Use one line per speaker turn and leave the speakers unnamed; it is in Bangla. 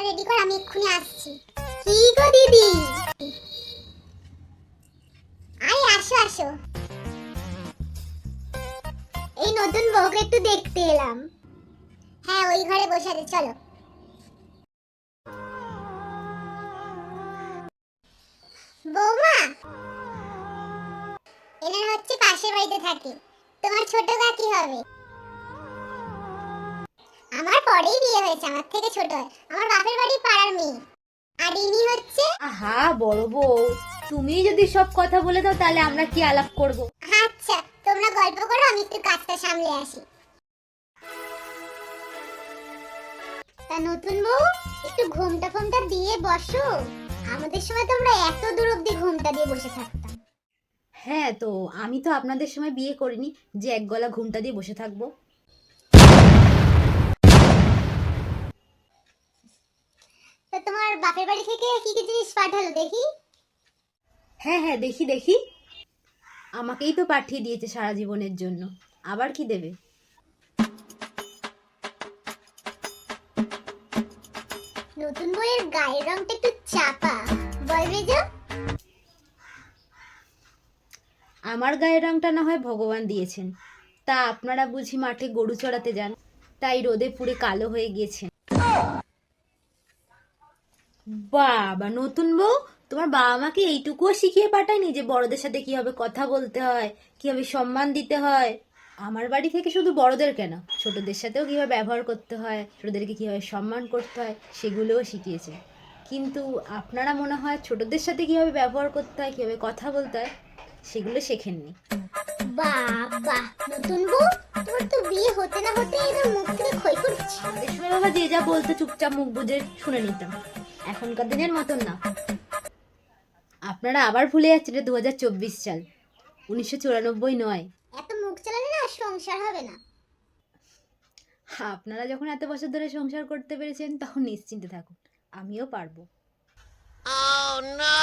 রেডি কর, আমি এক্ষুনি আসছি। কি গো দিদি, আয় আসো আসো। এই নতুন বউকে একটু দেখতে এলাম। হ্যাঁ, ওই ঘরে বসে আছে, চলো। বৌমা, এনার হচ্ছে পাশের বাড়িতে থাকে, তোমার ছোট কাকি হবে। আমার পরেই বিয়ে হয়েছে, আমার থেকে ছোট হয়, আমার বাপের বাড়ি পাড়ার মেয়ে। আর ইনি হচ্ছে।
আহা বড় বউ, তুমি যদি সব কথা বলে দাও তাহলে আমরা কি আলাপ করব?
আচ্ছা, তোমরা গল্প করো, আমি একটু কাজটা সামলে আসি। তা নতুন বউ, একটু ঘুমটা ফোমটা দিয়ে বসো। আমাদের সময় তো আমরা এত দূর অব্দি ঘুমটা দিয়ে বসে থাকতাম।
হ্যাঁ, তো আমি তো আপনাদের সময় বিয়ে করিনি যে এক গলা ঘুমটা দিয়ে বসে থাকবো।
তা তোমার বাপের বাড়ি থেকে কি কি জিনিস পাঠালো দেখি?
হ্যাঁ হ্যাঁ, দেখি দেখি। আমাকেই তো পাঠিয়ে দিয়েছে সারা জীবনের জন্য, আবার কি দেবে?
নতুন বইয়ের গায়ের রংটা একটু চাপা, বলবে যে।
আমার গায়ের রংটা না হয় ভগবান দিয়েছেন, তা আপনারা বুঝি মাঠে গরু চড়াতে যান, তাই রোদে পুড়ে কালো হয়ে গিয়েছেন। বাবা নতুন বউ, তোমার বাবা মাকে এইটুকুও শিখিয়ে পাঠায়নি যে বড়দের সাথে কিভাবে কথা বলতে হয়, কিভাবে সম্মান দিতে হয়? আমার বাড়ি থেকে শুধু বড়দের কেন, ছোটদের সাথেও কিভাবে ব্যবহার করতে হয়, ছোটদেরকে কিভাবে সম্মান করতে হয় সেগুলোও শিখিয়েছে। কিন্তু আপনারা মনে হয় ছোটদের সাথে কিভাবে ব্যবহার করতে হয়, কিভাবে কথা বলতে হয় সেগুলো শেখেননি।
বাবা নতুন বউ, তোমার তো বিয়ে হতে না হতে এদের মুখ থেকে খই করছে।
আমাদের সময় বাবা যে যা বলতে চুপচাপ মুখ বুজে শুনে নিতাম, এখনকার দিনের মতন না। আপনারা আবার ভুলে যাচ্ছেন এটা 2024 সাল, 1994 নয়।
এত মুখ চালালে না সংসার হবে না।
আপনারা যখন এত বছর ধরে সংসার করতে পেরেছেন তখন নিশ্চিন্তে থাকুন, আমিও পারবো।
Oh no!